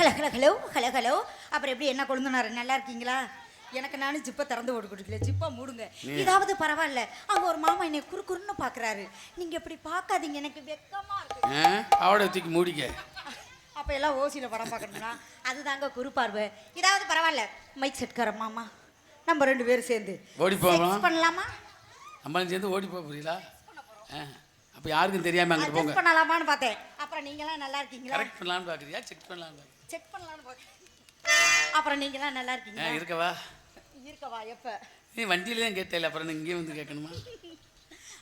Hello hello hello hello hello. அப்புறம் எப்படி என்ன கொழுந்தனாரு நல்லா இருக்கீங்களா? எனக்கு நானும் ஜிப்பை திறந்து ஓட்டு கொடுக்கல, ஜிப்பா மூடுங்க. இதாவது பரவாயில்ல. அவங்க ஒரு மாமா என்னை குறுக்குறுன்னு பாக்குறாரு. நீங்க இப்படி பார்க்காதீங்க, எனக்கு வெக்கமா இருக்கு. அவட தூக்கி மூடிக்க. அப்ப எல்லாம் ஓசியில படம் பார்க்கணும்னா அதுதாங்க குறுப்பார்வை. இதாவது பரவாயில்ல. மைக் செட்கார மாமா நம்ம 2 பேரும் சேர்ந்து ஓடி போகலாம் பண்ணலாமா? நம்மளும் சேர்ந்து ஓடி போக புரியல. அப்ப யாருக்கும் தெரியாம அங்க போங்க. பண்ணலாமான்னு பார்த்தேன். அப்புறம் நீங்க எல்லாம் நல்லா இருக்கீங்களா? கரெக்ட் பண்ணலாம்னு பாக்குறியா? செக் பண்ணலாம்னு செக் பண்ணலாம்னு பாக்க. அப்புறம் நீங்க எல்லாம் நல்லா இருக்கீங்களா? இருக்கவா இருக்கவா? எப்ப நீ வண்டியில தான் கேட்டேல, அப்புறம் இங்கே வந்து கேட்கணுமா?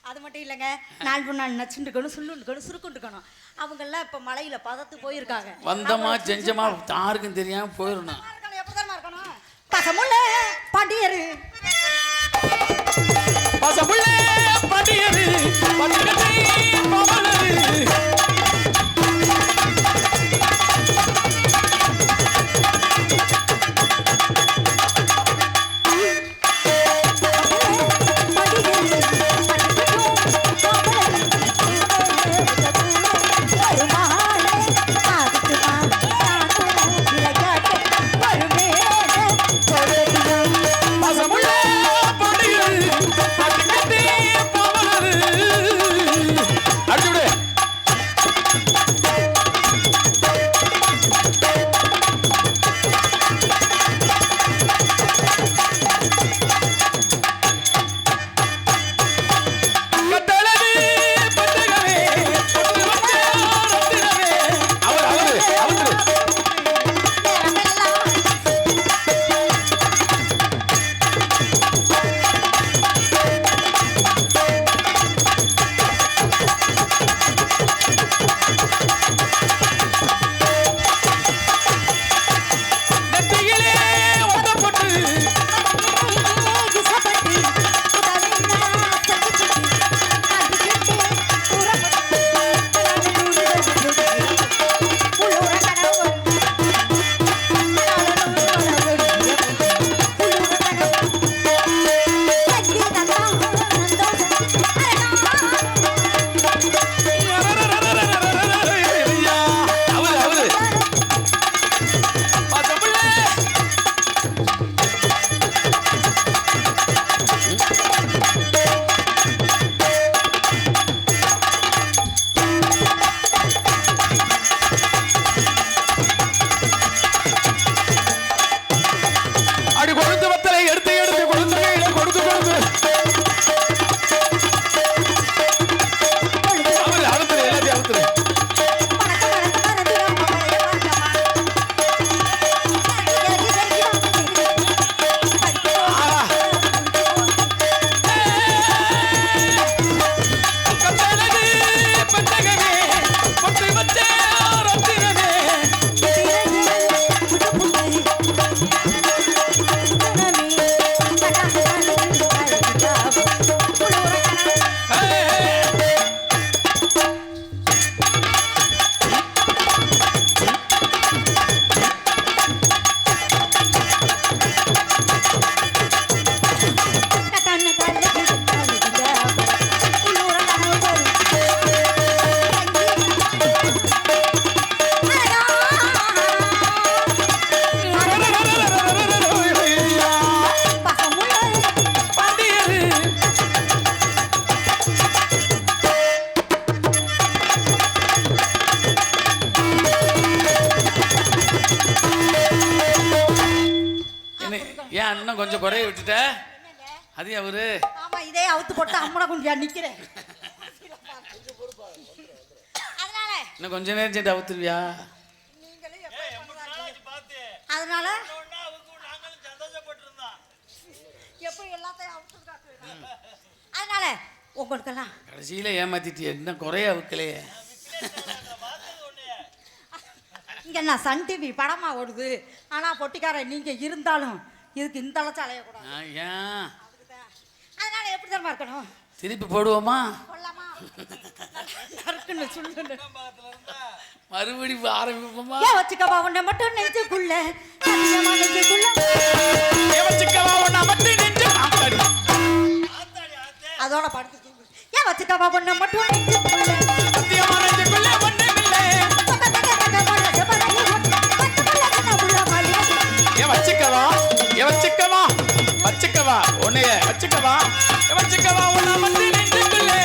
அது மட்டும் இல்லைங்க, நாள் பொண்ணு நச்சுருக்கணும், சுள்ளுக்கணும், சுருக்குண்டுக்கணும். அவங்க எல்லாம் இப்ப மலையில பதத்து போயிருக்காங்க. வந்தமா செஞ்சமா யாருக்கும் தெரியாம போயிடணும். எப்படிதான் இருக்கணும்? பசமுள்ள பாண்டியரு பசமுள்ள பாண்டியரு இன்னும் கொஞ்சம் குறைய விட்டுட்ட. அது அவரு ஆமா, இதே அவுத்து போட்டு அம்மன குண்டியா நிக்கிறேன். அதனால இன்னும் கொஞ்ச நேரம் சேர்த்து அவுத்துருவியா? அதனால எப்படி எல்லாத்தையும் அவுத்து காட்டுவேன். அதனால உங்களுக்கெல்லாம் கடைசியில ஏமாத்திட்டு என்ன குறைய அவுக்கலையே. இங்க நான் சன் டிவி படமா ஓடுது. ஆனா பொட்டிக்காரன் நீங்க இருந்தாலும் இதுக்கு இந்த அளச்சு அலையக்கூடாது. அதனால எப்படி தான் இருக்கணும்? திருப்பி போடுவோமா? மறுபடி ஆரம்பிப்போமா? வச்சுக்கவா உன்னை மட்டும் நெஞ்சுக்குள்ள அதோட படுத்து ஏன் வச்சுக்கவா உன்னை மட்டும் நெஞ்சுக்குள்ள வச்சுக்கவா வச்சுக்கவா உன்னை வந்து நெஞ்சுக்குள்ளே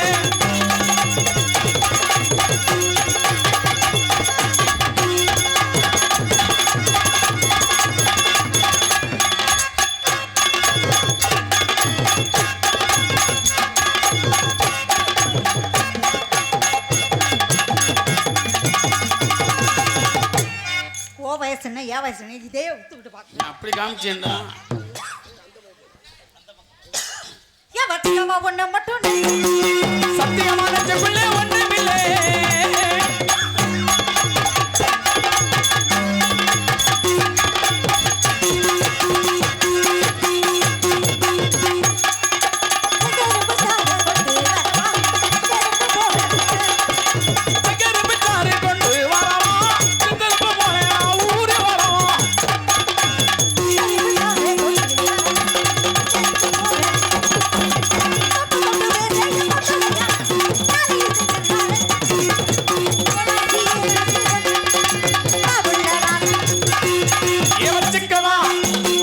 ஓ வயசுன்னு ஏன் வயசுன்னு இதே விட்டு விட்டு பார்க்க அப்படி காமிச்சேன்டா ஏன் வச்சுக்கவா ஒன்றை மட்டும் சத்தியமான நெஞ்சுக்குள்ளே ஒன்றுமில்லை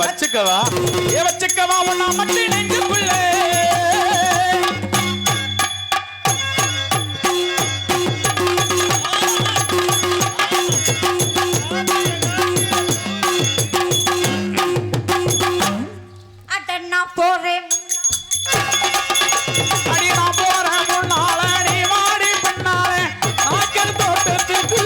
வச்சுக்கவா வச்சுக்கவா உன்னை மட்டும் நெஞ்சுக்குள்ளே அட நான் போறேன் அடி நான் போறேன் முன்னால நீ மாடி பின்னாலே நாக்கல் தோட்டத்துக்கு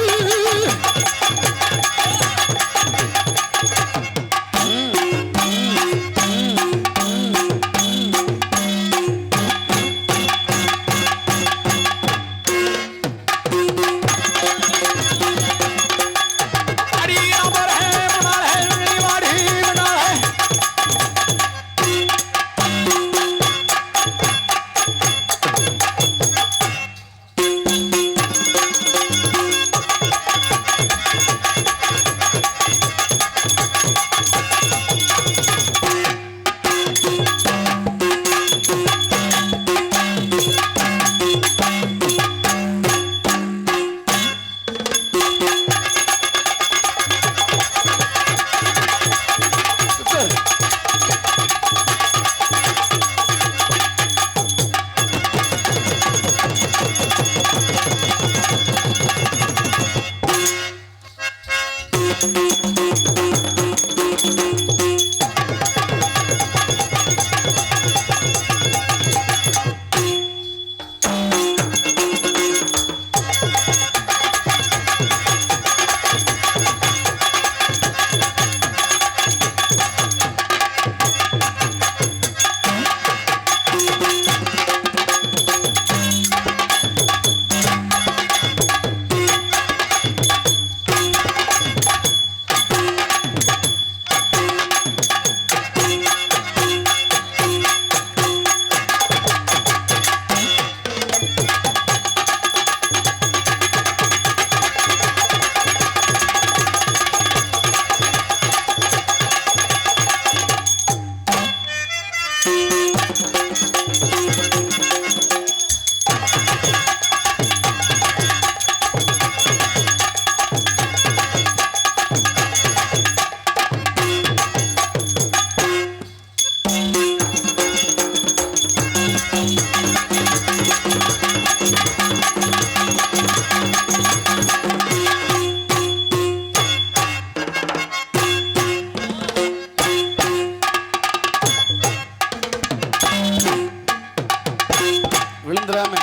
விழுந்துடாம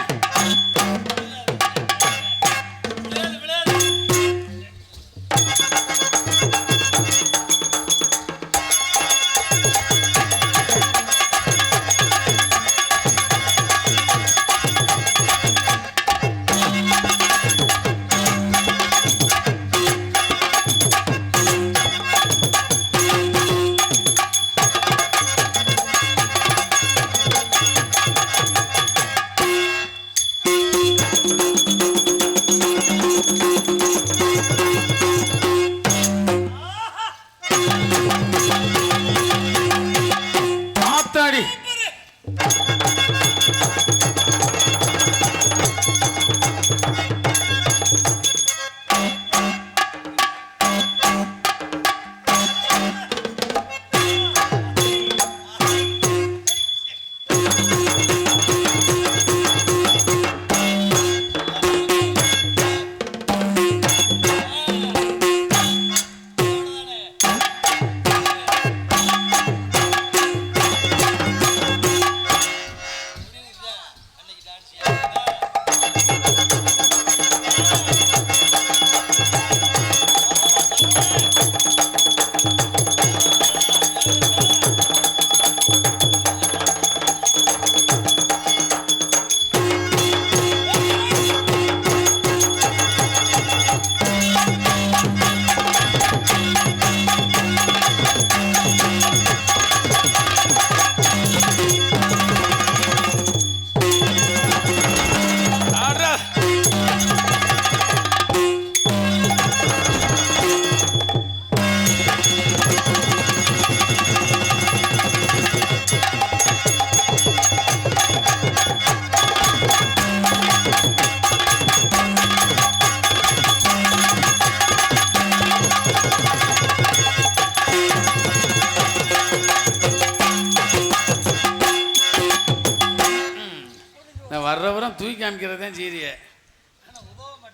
காமிக்கிறது தான் சீரிய.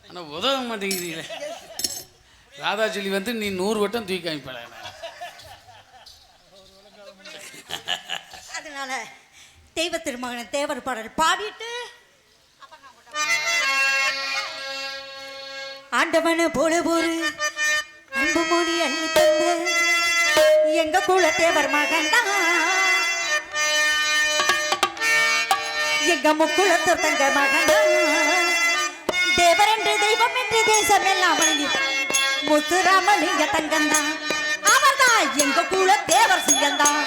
ஆனால் உதவ மாட்டேங்கிறீங்களே. ராதா சொல்லி வந்து நீ 100 வட்டம் தூக்கி காமிப்பல. அதனால தெய்வ திருமகன தேவர் பாடல் பாடிட்டு ஆண்டவன போல ஒரு அன்பு மொழி அள்ளி தந்த எங்க குல தேவர் மகன் தான் எங்க முக்குளத்து தங்க மகன் தேவர் என்று தெய்வம் என்று தேசம் எல்லாம் வணங்கி முத்துராமலிங்க தங்கம் தான் அவர் தான் எங்க குல தேவர் சிங்கம் தான்.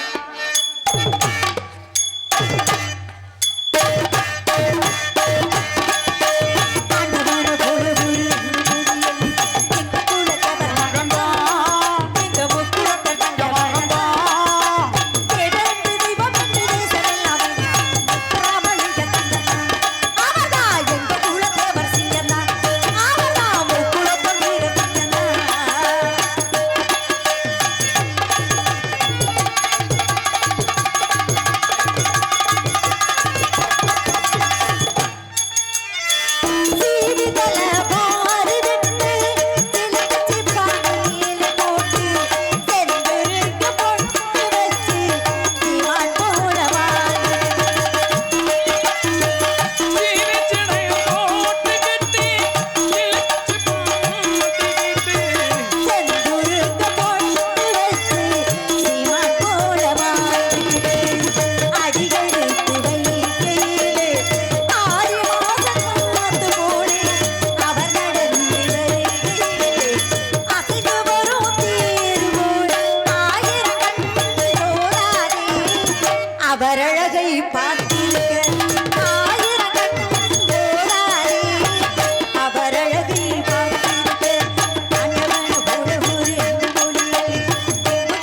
அவரழகை பார்த்திருக்க ஆயிரம் கண்ணும் போதாதே. அவரழகை பார்த்திருக்க ஆண்டவன போல ஒரு அன்பு மொழியை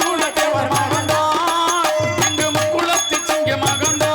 குலத்தேவர் மகன்தான் எங்க முக்குளத்து சிங்க மகன்தான்.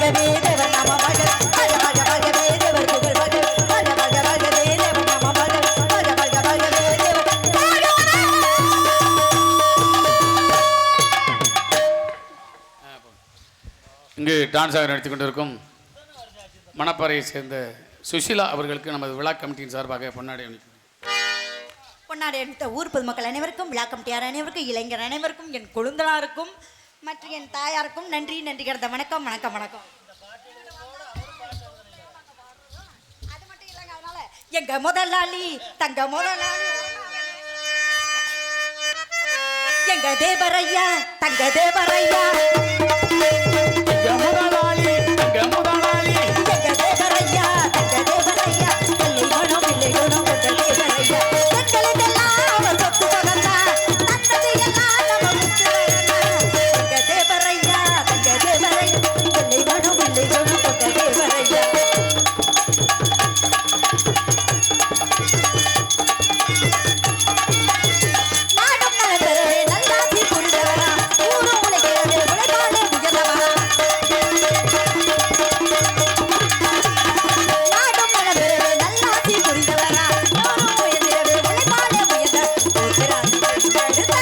வாழ்கவே தேவர் நாம வாழ்க வாழ்க வாழ்க வாழ்கவே தேவர் புகழ் வாழ்க வாழ்க வாழ்க வாழ்கவே தேவர் நாம வாழ்க வாழ்க வாழ்க வாழ்கவே தேவர் இங்கு டான்ஸாக நடத்தி கொண்டிருக்கும் மணப்பாறையை சேர்ந்த சுஷீலா அவர்களுக்கு நமது விழா கமிட்டியின் சார்பாக பொன்னாடை அணிக்கிறோம். பொன்னாடை அணித்த ஊர் பொதுமக்கள் அனைவருக்கும் விழா கமிட்டியார் அனைவருக்கும் இளைஞர் அனைவருக்கும் என் கொழுந்தனாருக்கும் மற்றும் என் தாயாருக்கும் நன்றி நன்றி கிடந்த வணக்கம் வணக்கம் வணக்கம். அது மட்டும் இல்லைங்க, அதனால எங்க முதலாளி தங்க முதலாளி எங்க தேவரையா தங்க தேவரையா முதலாளி முதலாளி எங்க தேவரையா தங்க தேவரையா பிள்ளை குணம் பிள்ளை குணம் கொண்ட தேவரையா எங்களுக்கெல்லாம் அவர் சொத்து சொகந்தா தந்தது எல்லாம் நம்ம முத்துரையா எங்க தேவரையா தங்க தேவரையா பிள்ளை குணம் பிள்ளை குணம் கொண்ட தேவரையா நாடும் நலம்பெறவே நல்லாசி புரிந்தவரா ஊரும் உலகிறது உழைப்பாளே உயர்ந்தவரா நாடும் நலம்பெறவே நல்லாசி புரிந்தவரா ஊரும் உயர்ந்திடவே உழைப்பாளே உயர்ந்த போகிறான் பெற்றெடுத்த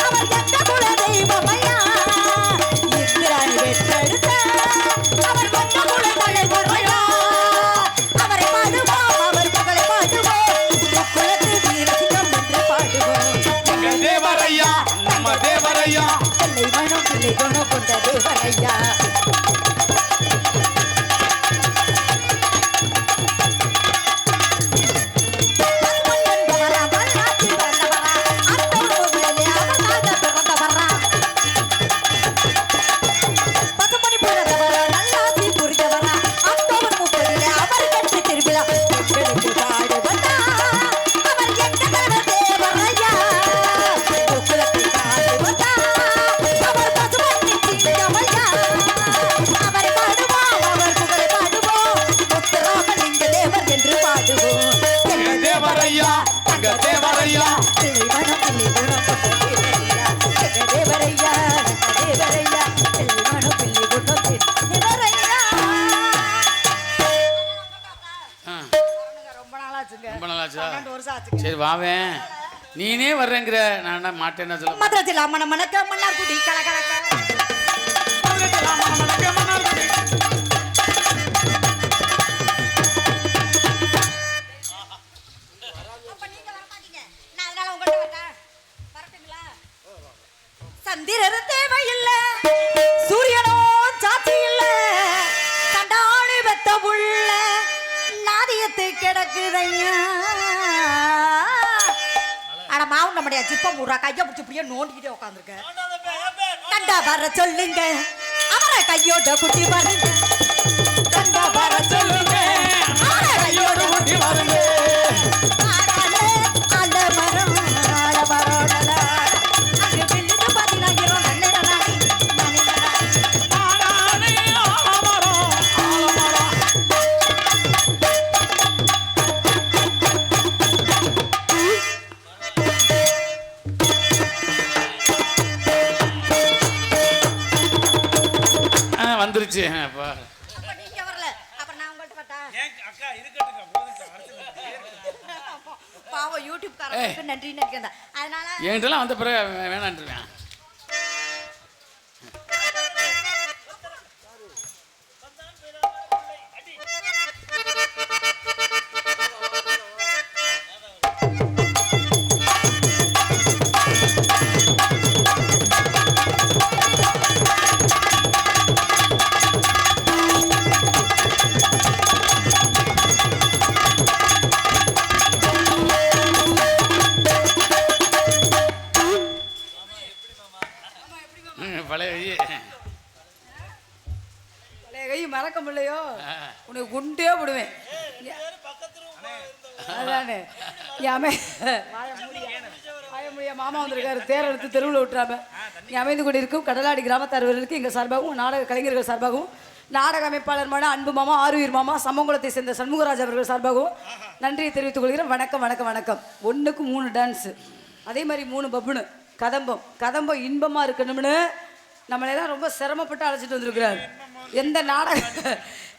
அவர் எந்த குல தெய்வமையா இந்திராணி பெற்றெடுத்த அவர் வந்த குல தலைவரையா அவரை பாடுவோம் அவர் புகழை பாடுவோம் குலத்து வீரசிங்கம் என்று பாடுவோம் எங்க தேவரையா நம்ம தேவரையா பிள்ளை மனம் பிள்ளை குணம் கொண்ட தேவரையா வந்தவரா வரலாற்றி பிறந்தவரா அந்த ஊரிலே அவர்தாக பிறந்தவரா பசுமணி பிறந்தவரா நல்லாசி புரிந்தவரா அக்டோபர் 30 அவர் கட்சி திருவிழா எங்களுக்கு பாடுவதா அவர் எங்க தலைவர் தேவரையா குலத்தை காட்டுவதா அவர் பசுமணி சிங்கமையா அவரை பாடுவோம் அவர் புகழை பாடுவோம் முத்துராமலிங்க தேவர் என்று பாடுவோம் எங்க தேவரையா எங்க தேவரையா பிள்ளை மனம் பிள்ளை குணம் கொண்ட தேவரையா எங்க தேவரையா எங்க தேவரையா பிள்ளை மனம் பிள்ளை குணம் தேவரையா ஆ, ரொம்ப நாளாச்சுங்க ரொம்ப நல்லாச்சா? 12 வருஷம் ஆச்சுங்க சரி வாவேன், நீனே வர்றேங்கிற நான் என்ன மாட்டேன்னு சொல்ல. மதுரை ஜில்லா மணக்க மன்னார்குடி கலகலக்க அப்ப நீங்க வர மாட்டீங்க, நான் அதனால உங்கள்ட்ட வரட்டேன். வரட்டுங்களா? சந்திரர் தேவையில்ல சூரியனோ சாட்சி இல்ல தண்டாளி வெத்த உள்ள நாதியத்து கிடக்குதையா ஆனா மாவு நம்முடைய ஜிப்ப முறா கைய பிடிச்சி இப்படியே நோண்டிக்கிட்டே உட்காந்துருக்க கண்டா வர சொல்லுங்க அவரை கையோட குட்டி பாருங்க கண்டா வர சொல்லுங்க அவரை கையோட குட்டி பாருங்க ஆடாலே ஆட மரம் ஆட மரோடல அங்க பில்லுக்கு பாத்தீங்கன்னா இரம் நன்னட நாடி ஆடானே ஆலமரம் ஆலமரம் வந்துருச்சு. அப்பா நீங்க வரல அப்புறம் நான் உங்கள்ட்ட பார்த்தா அக்கா இருக்கட்டுங்க பாவம் யூடியூப் காரங்களுக்கு நன்றி நினைக்கிறேன் அதனால என்கிட்டலாம் வந்த பிறகு வேணான்ட்டுருவேன். பழைய பழைய கை மறக்க முடியலையோ உனக்கு குண்டே போடுவேன் அதானே வாய மாமா வந்திருக்காரு தேர் எடுத்து தெருவில் விட்டுறாம இங்கே அமைந்து கொண்டிருக்கும் கடலாடி கிராமத்தார்வர்களுக்கு எங்கள் சார்பாகவும் நாடக கலைஞர்கள் சார்பாகவும் நாடக அமைப்பாளர் அன்பு மாமா ஆரூர் மாமா சமங்குளத்தை சேர்ந்த சண்முகராஜ் அவர்கள் சார்பாகவும் நன்றியை தெரிவித்துக் கொள்கிறேன். வணக்கம் வணக்கம் வணக்கம். 1க்கு 3 டான்ஸு, அதே மாதிரி 3 பப்புனு கதம்பம் இன்பமாக இருக்கணும்னு நம்மளெல்லாம் ரொம்ப சிரமப்பட்டு அழைச்சிட்டு வந்திருக்கிறாரு. எந்த நாடகம்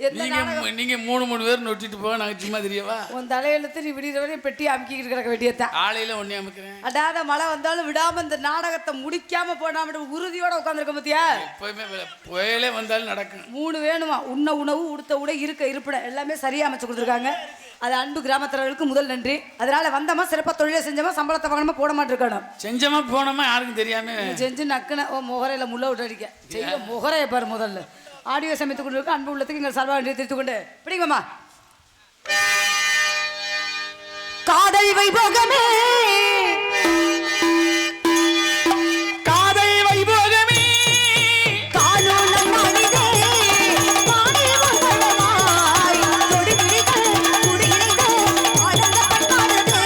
எந்த நாடகம் நீங்க 3 பேர் நொட்டிட்டு போக நாங்க சும்மா தெரியவா? உன் தலையெழுத்து நீ விடிகிற வரையும் பெட்டி அமுக்கிக்கிட்டு கிடக்க வேண்டியதான். காலையில ஒண்ணே அமுக்குறேன். அடாத மழை வந்தாலும் விடாம இந்த நாடகத்தை முடிக்காம போனாம உறுதியோட உட்காந்துருக்க பத்தியா? எப்பவுமே புயலே வந்தாலும் நடக்கும். 3 வேணுமா? உண்ண உணவு, உடுத்த உடை, இருப்பிடம் எல்லாமே சரியா அமைச்சு கொடுத்துருக்காங்க. அது அன்பு கிராமத்தினர்களுக்கு முதல் நன்றி. அதனால வந்தமா சிறப்பா தொழிலை செஞ்சோமா, சம்பளத்தை வாங்கணுமா, போட மாட்டிருக்கணும். செஞ்சமா போனோமா யாருக்கும் தெரியாம செஞ்சு நக்குன முகரையில முள்ள விட்டு அடிக்க செய்ய முகரைய பாரு. முதல்ல ஆடியோ சமைத்து கொண்டு இருக்க அன்பு உள்ளத்துக்கு எங்கள் சார்பாக நன்றி தெரிவித்துக் கொண்டு பிடிங்கம்மா. காதல் வைபோகமே காதல் வைபோகமே காலோலம் நாடிதே வானில் உள்வளமாய் கொடி பிடித்து குடியினைந்து ஆனந்த பண்பாடுதே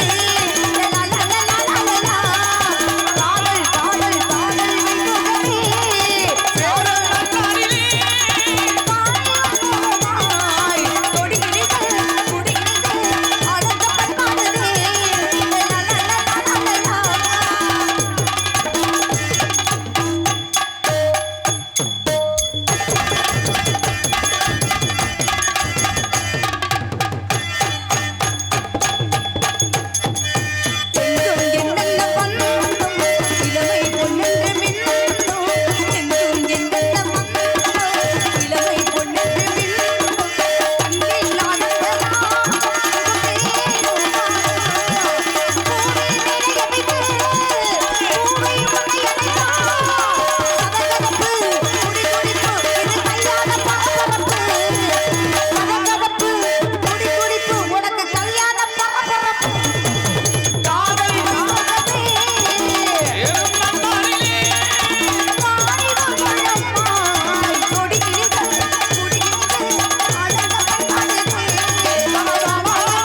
லா லா லா லா லா லா. காதல் காதல் காதல் வைபோகமே சேரல் நன்னாரிலே வானில் உள்வளமாய் கொடி பிடித்து குடியினைந்து ஆனந்த பண்பாடுதே லா லா லா லா லா லா. எங்கும் என்னென்ன வந்தோம் இளமை பொன்னென்று மின்னோம். எங்கும் என்னென்ன வந்தோம் இளமை பொன்னென்று மின்னோம். கண்ணில் ஆனந்தமா முகமே பூவே நினையமிகு பூவை உன்னை அணைத்தா. கதகதப்பு குடிகுடிப்பு இது கல்யாண பரபரப்பு. கதகதப்பு குடிகுடிப்பு உனக்கு கல்யாண பரபரப்பு. காதல் வைபோகமே சேரும் நன்னாரிலே வானில் உள்வளமாய் கொடி கிழித்து குடியினைந்து ஆனந்த பண்பாடுதே. லா லா லா லா லா.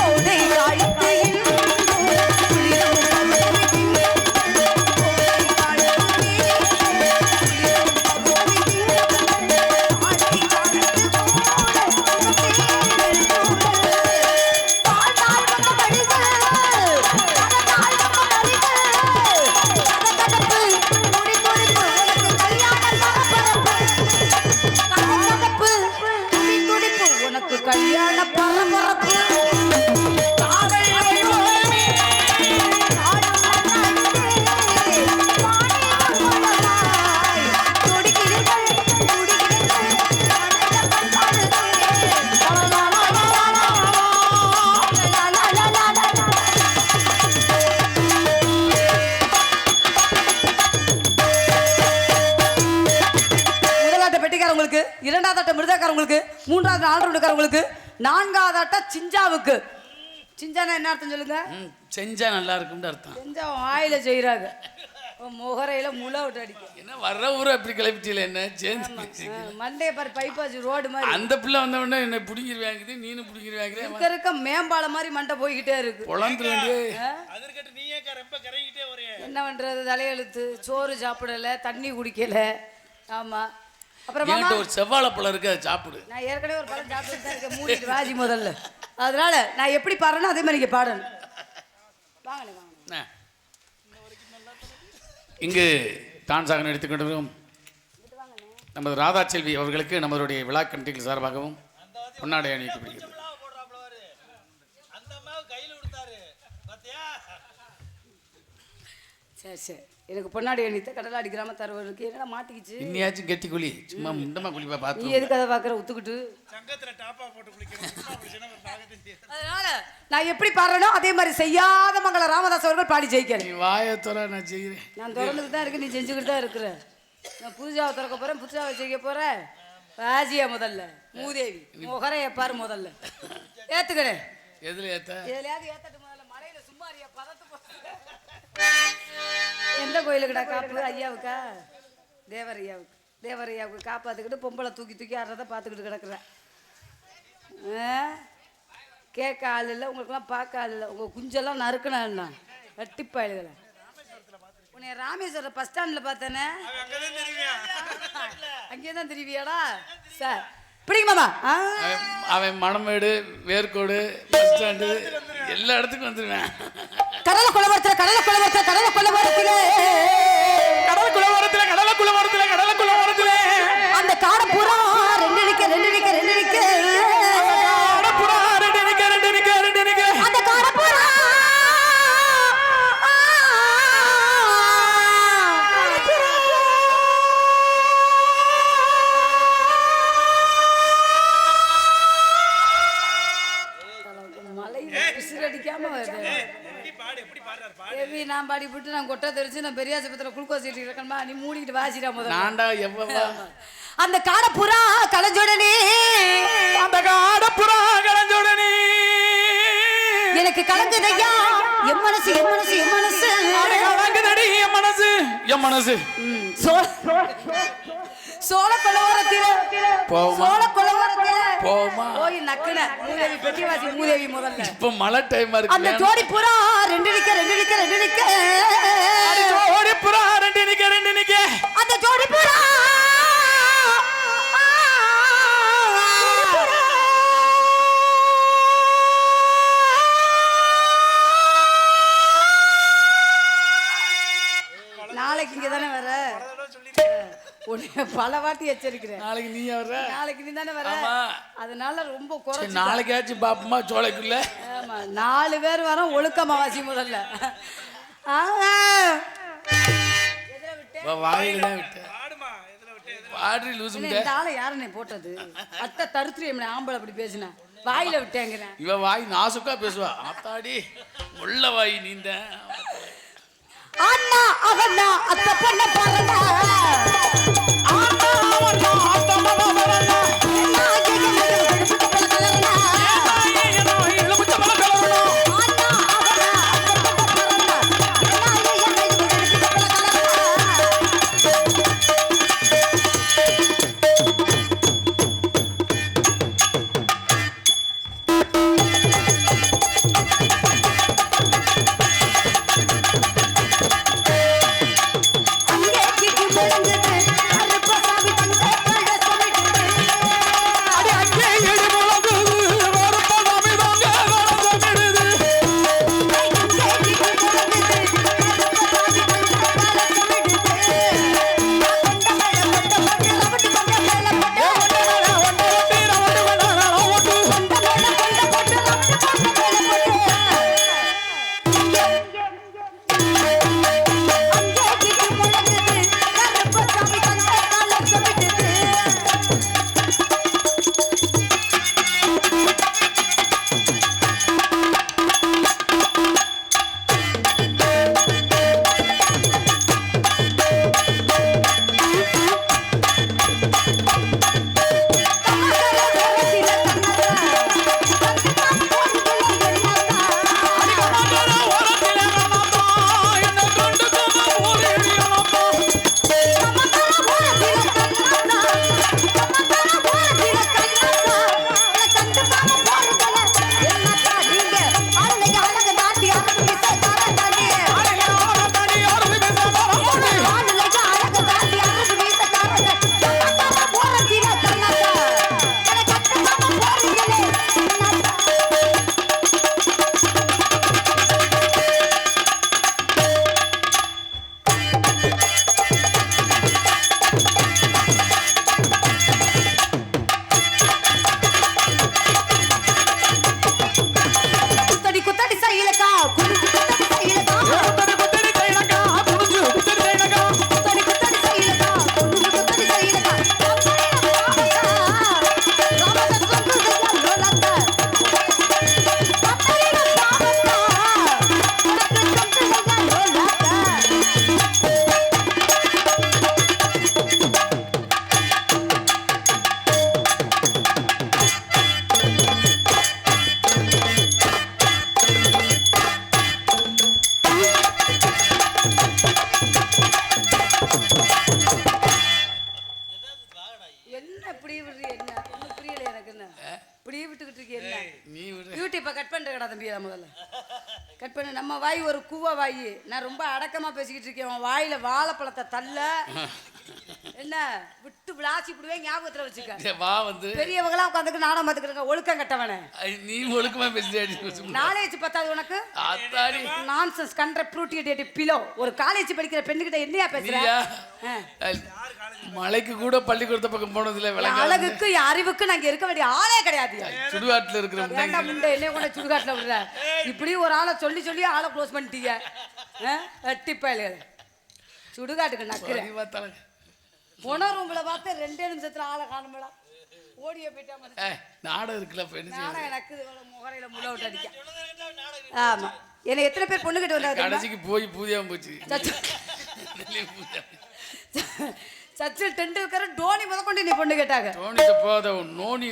கோடை காலத்து இன்பம் குளிரும் பகுதி திங்கள். கோடை காலத்து இன்பம் குளிரும் பகுதி திங்கள். ஆடை காலத்து மூடல் முகத்தேள் மூடல். வாழ்நாள் வந்த வழிகள் அதனால் வந்த வழிகள். கதகதப்பு குடிகுடிப்பு உனக்கு கல்யாண பரபரப்பு. கதகதப்பு குடிகுடிப்பு உனக்கு கல்யாண பரபரப்பு. காதல் வைபோகமே காடும் நன்னாரிலே வானில் உள்வளமாய் கொடி கிழித்து குடியினைந்து ஆனந்த பண்பாடுதே. லா லா லா லா லா லா. லா லா லா லா லா லா. முதலாட்ட பெட்டிக்காரங்களுக்கு, இரண்டாவது ஆட்ட மிருதக்காரங்களுக்கு, மூன்றாவது ஆல்ரவுண்டுக்காரங்களுக்கு, நான்காவது ஆட்ட சிஞ்சாவுக்கு. சிஞ்சானா என்ன அர்த்தம் சொல்லுங்க? செஞ்சா நல்லா இருக்கும்னு அர்த்தம். சிஞ்சா வாயில செய்யறாங்க, முகரையில முளை விட்டு அடிக்கும். என்ன வர்ற ஊரை அப்படி கிளப்பிட்டீல என்ன சேர்ந்து மண்டே பாரு பைப்பாச்சு ரோடு மாதிரி அந்த பிள்ளை வந்த உடனே என்ன பிடிங்கிருவாங்குது, நீனும் பிடிங்கிருவாங்க. இருக்க இருக்க மேம்பாலம் மாதிரி மண்டை போய்கிட்டே இருக்கு. குழந்தை அதற்கட்டு நீயே ரொம்ப கரைகிட்டே ஒரே என்ன பண்றது? தலையெழுத்து, சோறு சாப்பிடல, தண்ணி குடிக்கல. ஆமா. அப்புறம் மாமா, என்கிட்ட ஒரு செவ்வாழை பழம் இருக்கு, அதை சாப்பிடு. நான் ஏற்கனவே ஒரு பழம் சாப்பிட்டு தான் இருக்கேன். மூடிட்டு வாஜி முதல்ல. அதனால நான் எப்படி பாடுறேனோ அதே மாதிரி நீங்க பாடணும். வாங்கண்ணே வாங்க. இங்கு டான்ஸாக எடுத்துக்கொண்டிருக்கும் நமது ராதா செல்வி அவர்களுக்கு நம்மளுடைய விழா கமிட்டிகள் சார்பாகவும் பொன்னாடை அணிவிக்கப்படுகிறது. அந்த அம்மாவை கையில் கொடுத்தாரு பாத்தியா? சரி சரி. எனக்கு பொன்னாடி அணித்த கடலாடி கிராமத்தாரவர்களுக்கு என்னடா மாட்டிக்கிச்சு. இன்னியாச்சும் கெட்டி குழி, சும்மா முண்டமா குழிப்பா நீ பார்த்து. எதுக்கு அதை பார்க்குற ஒத்துக்கிட்டு? சங்கத்துல டாப்பா போட்டு குளிக்கணும். அதனால நான் எப்படி பாடுறேனோ அதே மாதிரி செய்யாத மங்கள ராமதாஸ் அவர்கள் பாடி ஜெயிக்கிறேன். நீ வாயை துற, நான் செய்கிறேன். நான் திறந்துட்டு தான் இருக்கேன், நீ செஞ்சுக்கிட்டு தான் இருக்கிற. நான் புதுசாவை திறக்க போறேன், புதுசாவை செய்ய போறேன். ராஜியா முதல்ல, மூதேவி முகரைய பாரு முதல்ல. ஏத்துக்கிறேன். எதுல ஏத்த? எதுலையாவது ஏத்தட்டு முதல்ல. மலையில சும்மா அறியா பதத்து எந்த கோயிலுக்குடா காப்பு? ஐயாவுக்கா? தேவரையாவுக்கு. தேவரையாவுக்கு காப்பாத்துக்கிட்டு பொம்பளை தூக்கி தூக்கி ஆடுறத பார்த்துக்கிட்டு கிடக்குறேன். கேட்க ஆள் இல்லை, உங்களுக்கெல்லாம் பார்க்க ஆள் இல்லை. உங்கள் குஞ்செல்லாம் நறுக்கணும் என்ன கட்டிப்பாயில்களை. உன்னை ராமேஸ்வரம் பஸ் ஸ்டாண்ட்ல பார்த்தேனே, அங்கே தான் திருவியாடா சார் பிடிக்குமாமா? அவன் மணமேடு, வேர்க்கோடு, பஸ் ஸ்டாண்டு எல்லா இடத்துக்கும் வந்துருவேன். கடலை குளவரத்துல கடலை குளவரத்துல கடலை குளவரத்துல கடலுக்குள்ள வரத்துல கடலுக்குள்ள வரத்துல அந்த காடை பூரா ரெண்டு நிக்க ரெண்டு நிக்க ரெண்டு நிக்க அந்த காடை பூரா மலை பிசுரடிக்காம வருது. நான் பாடி போட்டு நான் கொட்டை தெரிச்சு நான் பெரிய ஆஸ்பத்திரியில் குளுக்கோஸ் இருக்கணுமா? நீ மூடிக்கிட்டு வாசிடா முதல்ல. நான்டா எவ்வளோ அந்த காடை புறா களைஞ்சோடனே அந்த காடப்புறா கலஞ்சோடனே எனக்கு கலங்குதையா என் மனசு என் மனசு என் மனசு கலங்குதடி என் மனசு என் மனசு சோழ கொலவரத்தில போமா சோழ கொலவரத்தில போமா போய் நக்குன மூதேவி பெட்டிவாசி மூதேவி முதல்ல. இப்ப மழை டைம் அந்த இருக்கு. ஜோடி புறா ரெண்டு நிக்க ரெண்டு நிக்க ரெண்டு நிக்க ஓடி புறா ரெண்டு நிக்க அந்த ஜோடி புறா நாளைக்கு இங்க தானே வர உன்னை பல வாட்டி எச்சரிக்கிறேன். நாளைக்கு நீ வர்ற, நாளைக்கு நீ தானே வர, ஆமா. அதனால ரொம்ப குறைச்சு. நாளைக்காச்சும் பாப்பமா சோலைக்குள்ள. ஆமா 4 பேர் வரோம் ஒழுக்கமா வாசி முதல்ல. வாயில தான் விட்ட பாடி லூசு. இந்த ஆளை யாருன்னு போட்டது? அத்தை தருத்திரி ஆம்பளை அப்படி பேசினேன் வாயில விட்டேங்கிறேன். இவ வாய் நாசுக்கா பேசுவா. ஆத்தாடி உள்ள வாய் நீந்த அண்ணா அவண்ணா அத்தை பொண்ண பாருங்க இப்படியே விட்டுக்கிட்டு இருக்கீங்க என்ன? நீ விடு. யூடியூப்பை கட் பண்ணிட்டு கடா தம்பி முதல்ல. கட் பண்ணு. நம்ம வாய் ஒரு கூவ வாய். நான் ரொம்ப அடக்கமா பேசிக்கிட்டு இருக்கேன். உன் வாயில வாழைப்பழத்தை தள்ள என்ன விட்டு விளாசி விடுவேன், ஞாபகத்துல வச்சுக்க. வா வந்து பெரியவங்களா உட்காந்துக்கு நாடகம் பார்த்துக்கிறங்க. ஒழுக்கம் கட்டவனே, நீ ஒழுக்கமா பேசியாடி. நாலேஜ் பத்தாது உனக்கு. ஆத்தாடி நான்சென்ஸ் கண்ட்ர ப்ரூட்டியேட் பிலோ. ஒரு காலேஜ் படிக்கிற பெண்ணுகிட்ட என்னையா பேசுற? மலைக்கு கூட பள்ளிக்கூடத்த பக்கம் போனதுல விளங்க அழகுக்கு அறிவுக்கு நாங்க இருக்க வேண்டிய ஆளே கிடையாது. சுடுகாட்டுல இருக்கிற வேண்டாம் முண்டை என்ன கொண்ட சுடுகாட்டுல விடுற. இப்படி ஒரு ஆளை சொல்லி சொல்லி ஆளை க்ளோஸ் பண்ணிட்டீங்க. எட்டிப்பயல்கள் சுடுகாட்டுக்கு நக்குறேன். போன ரூம்ல பார்த்து 2 நிமிஷத்துல ஆளை காணும்ல. ஓடிய போயிட்டா நாடகம் இருக்குல்ல நாடகம் நக்குது. முகரையில முளை விட்டு அடிக்க. ஆமா, என்ன எத்தனை பேர் பொண்ணு கிட்ட வந்தாங்க கடைசிக்கு போய் பூஜையாம போச்சு. சச்சின் டெண்டுல்கர் டோனி முத கொண்டு நீ பொண்ணு கேட்டாங்க. டோனிட்ட போத நோனி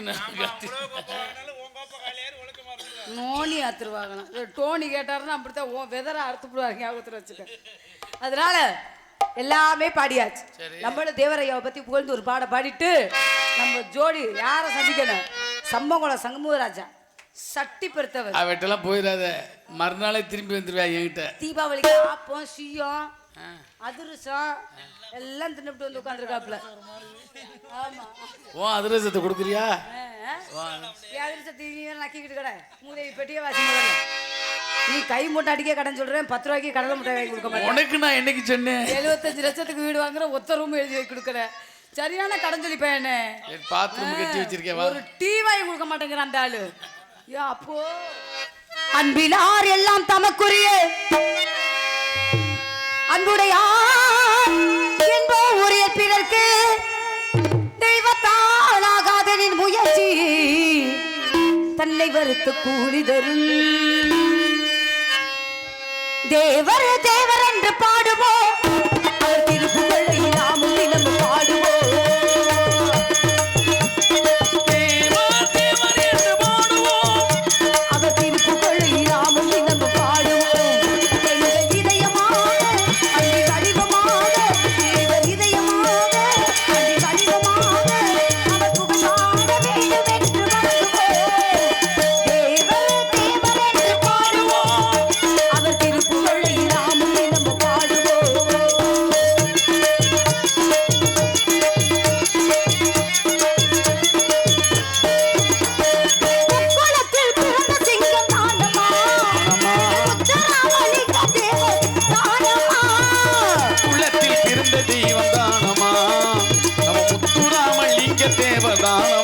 நோனி ஆத்துருவாங்க. டோனி கேட்டாருன்னா அப்படித்தான் வெதரை அறுத்து போடுவாங்க. ஞாபகத்தில் வச்சுக்க. அதனால எல்லாமே பாடியாச்சு. நம்மளும் தேவரையாவை பத்தி புகழ்ந்து ஒரு பாட பாடிட்டு நம்ம ஜோடி யாரை சந்திக்கணும்? சம்பங்குளம் சண்முகராஜா சட்டி பெருத்தவர். அவட்டெல்லாம் போயிடாத, மறுநாளே திரும்பி வந்துருவா என்கிட்ட. தீபாவளிக்கு ஆப்பம் சீயம் அதிரசம் எல்லாம் தின்னுட்டு வந்து உட்காந்துருக்காப்புல. ஆமா, ஓ அதிரசத்தை கொடுக்குறியா? அதிரசத்தை நக்கிக்கிட்டு கடை மூதேவி பெட்டியே வாசி. நீ கை மூட்டை அடிக்க கடன் சொல்றேன். 10 ரூபாய்க்கு கடலை முட்டை வாங்கி கொடுக்க மாட்டேன். உனக்கு நான் என்னைக்கு சொன்னேன்? 75 லட்சத்துக்கு வீடு வாங்குற ஒத்த ரூம் எழுதி வைக்க கொடுக்குற. சரியான கடன் சொல்லி பையனே. பாத்ரூம் கட்டி வச்சிருக்கேன். ஒரு டீ வாங்கி கொடுக்க மாட்டேங்கிற அந்த ஆளு. அப்போ அன்பிலார் எல்லாம் தமக்குரிய அன்புடையார் என்போ உரிய பிறர்க்கு தெய்வத்தாலாகாதனின் முயற்சி தன்னை வருத்து கூலி தரும். தேவர் தேவர் என்று பாடுவோம். அவர் திருப்புகழை நாமும் தினமும் பாடுவோம். அவர் திருப்புகழை நாமும் தினமும் பாடுவோம். எங்கள் இதயமாக அன்றி வடிவமாக, தேவர் இதயமாக அன்றி வடிவமாக அவர் புகழ் பாட வேண்டும் என்று வருவோம். தேவர் தேவர் என்று பாடுவோம். அவர் திருப்புகழை நாமும் தினமும் பாடுவோம். முக்குளத்தில் பிறந்த சிங்கம் தானம்மா, முத்துராமலிங்க தேவர் தானம்மா. உள்ளத்தில் பிறந்த தெய்வம் தானமா, நம்ம முத்துராமலிங்க தேவதானமா.